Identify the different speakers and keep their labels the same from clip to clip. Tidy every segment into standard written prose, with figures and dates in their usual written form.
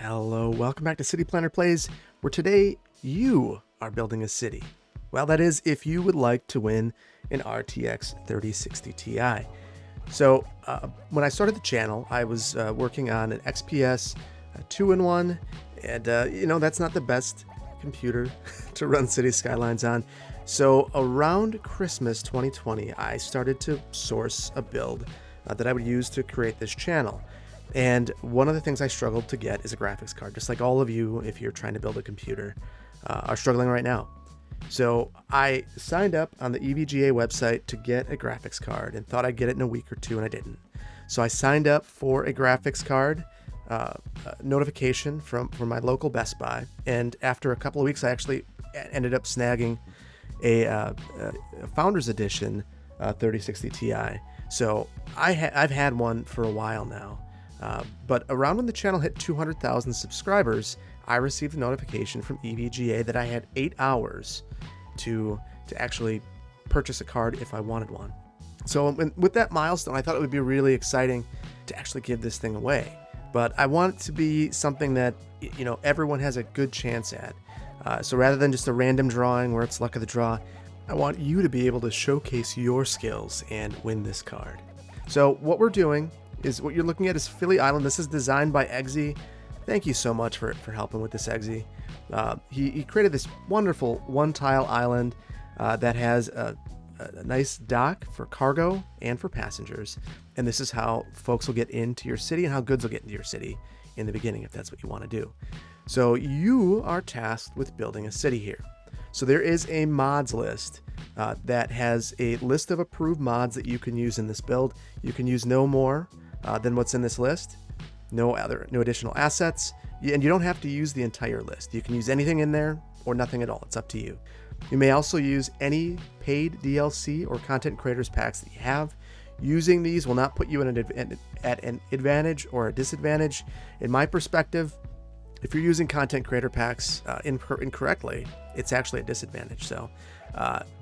Speaker 1: Hello, welcome back to City Planner Plays, where today you are building a city. Well, that is, if you would like to win an RTX 3060 Ti. So, when I started the channel, I was working on an XPS 2-in-1, and that's not the best computer to run City Skylines on. So, around Christmas 2020, I started to source a build that I would use to create this channel. And one of the things I struggled to get is a graphics card, just like all of you, if you're trying to build a computer, are struggling right now. So I signed up on the EVGA website to get a graphics card and thought I'd get it in a week or two, and I didn't. So I signed up for a graphics card notification from my local Best Buy, and after a couple of weeks, I actually ended up snagging a Founders Edition 3060 Ti. So I've had one for a while now. But around when the channel hit 200,000 subscribers, I received a notification from EVGA that I had 8 hours to actually purchase a card if I wanted one. So with that milestone, I thought it would be really exciting to actually give this thing away. But I want it to be something that, everyone has a good chance at. So rather than just a random drawing where it's luck of the draw, I want you to be able to showcase your skills and win this card. So what we're doing is what you're looking at is Philly Island. This is designed by Eggsy. Thank you so much for helping with this, Eggsy. He created this wonderful one-tile island that has a nice dock for cargo and for passengers. And this is how folks will get into your city and how goods will get into your city in the beginning, if that's what you want to do. So you are tasked with building a city here. So there is a mods list that has a list of approved mods that you can use in this build. You can use no more than what's in this list. No additional assets, and you don't have to use the entire list. You can use anything in there or nothing at all. It's up to you. You may also use any paid DLC or content creators packs that you have. Using these will not put you at an advantage or a disadvantage. In my perspective, if you're using content creator packs incorrectly, it's actually a disadvantage. So,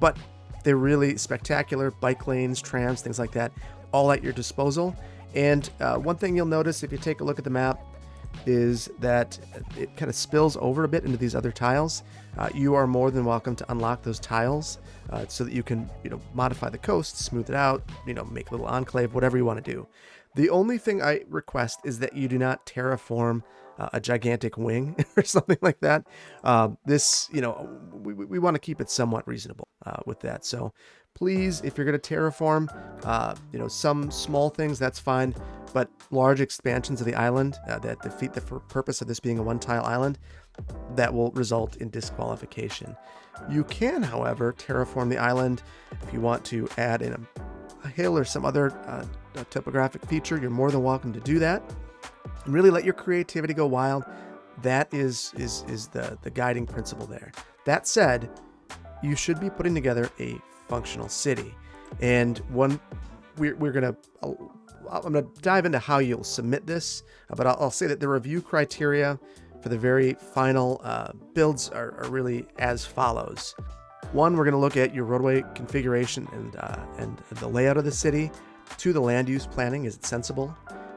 Speaker 1: but they're really spectacular. Bike lanes, trams, things like that, all at your disposal. And one thing you'll notice if you take a look at the map is that it kind of spills over a bit into these other tiles. You are more than welcome to unlock those tiles so that you can, modify the coast, smooth it out, make a little enclave, whatever you want to do. The only thing I request is that you do not terraform a gigantic wing or something like that. We want to keep it somewhat reasonable with that. So please, if you're going to terraform, some small things, that's fine. But large expansions of the island that defeat the purpose of this being a one-tile island, that will result in disqualification. You can, however, terraform the island if you want to add in a hill or some other topographic feature. You're more than welcome to do that. And really let your creativity go wild. That is the guiding principle there. That said, you should be putting together a functional city. And I'm gonna dive into how you'll submit this, but I'll say that the review criteria for the very final builds are really as follows. 1, we're going to look at your roadway configuration and the layout of the city. 2, the land use planning, is it sensible?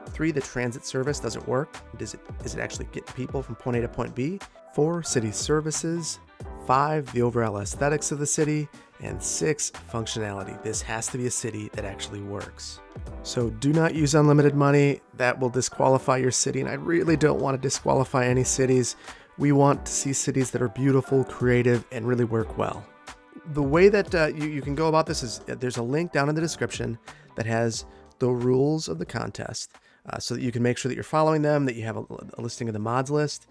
Speaker 1: 3, the transit service, does it work? Is it actually get people from point A to point B? 4, city services. 5, the overall aesthetics of the city. And 6, functionality. This has to be a city that actually works. So do not use unlimited money. That will disqualify your city, and I really don't want to disqualify any cities. We want to see cities that are beautiful, creative, and really work well. The way that you can go about this is there's a link down in the description that has the rules of the contest so that you can make sure that you're following them, that you have a listing of the mods list.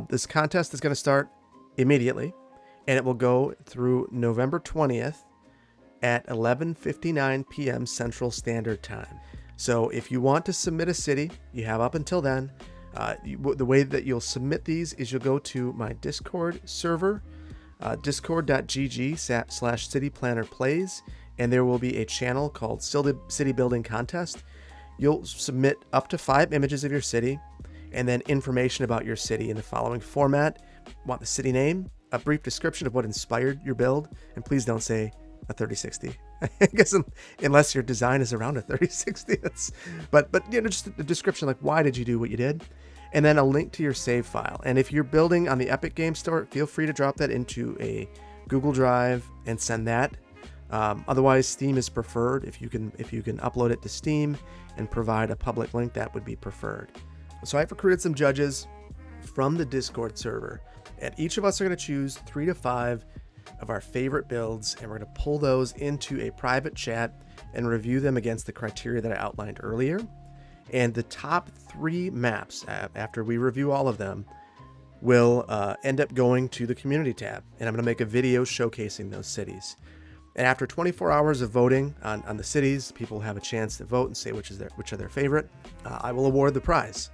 Speaker 1: This contest is going to start immediately, and it will go through November 20th at 11:59 p.m. Central Standard Time. So if you want to submit a city, you have up until then. The way that you'll submit these is you'll go to my Discord server, discord.gg/cityplannerplays, and there will be a channel called City Building Contest. You'll submit up to 5 images of your city, and then information about your city in the following format. Want the city name, a brief description of what inspired your build, and please don't say a 3060. I guess unless your design is around a 3060, but just a description like why did you do what you did, and then a link to your save file. And if you're building on the Epic Game Store, feel free to drop that into a Google Drive and send that. Otherwise, Steam is preferred. If you can upload it to Steam and provide a public link, that would be preferred. So I've recruited some judges from the Discord server, and each of us are going to choose 3 to 5 of our favorite builds, and we're going to pull those into a private chat and review them against the criteria that I outlined earlier. And the top 3 maps, after we review all of them, will end up going to the community tab, and I'm going to make a video showcasing those cities. And after 24 hours of voting on the cities, people have a chance to vote and say which are their favorite. I will award the prize.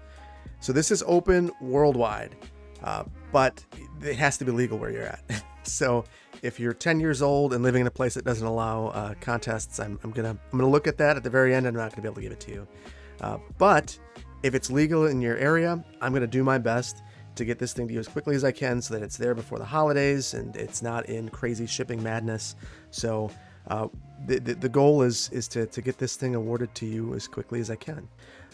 Speaker 1: So this is open worldwide, but it has to be legal where you're at. So if you're 10 years old and living in a place that doesn't allow contests, I'm gonna look at that at the very end. I'm not gonna be able to give it to you. But if it's legal in your area, I'm gonna do my best to get this thing to you as quickly as I can so that it's there before the holidays and it's not in crazy shipping madness. So the goal is to get this thing awarded to you as quickly as I can.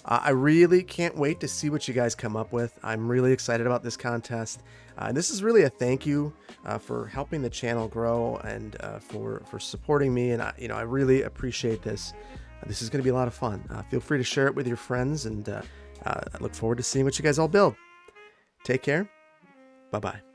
Speaker 1: I really can't wait to see what you guys come up with. I'm really excited about this contest. And this is really a thank you for helping the channel grow and for supporting me. And I really appreciate this. This is going to be a lot of fun. Feel free to share it with your friends, and I look forward to seeing what you guys all build. Take care. Bye-bye.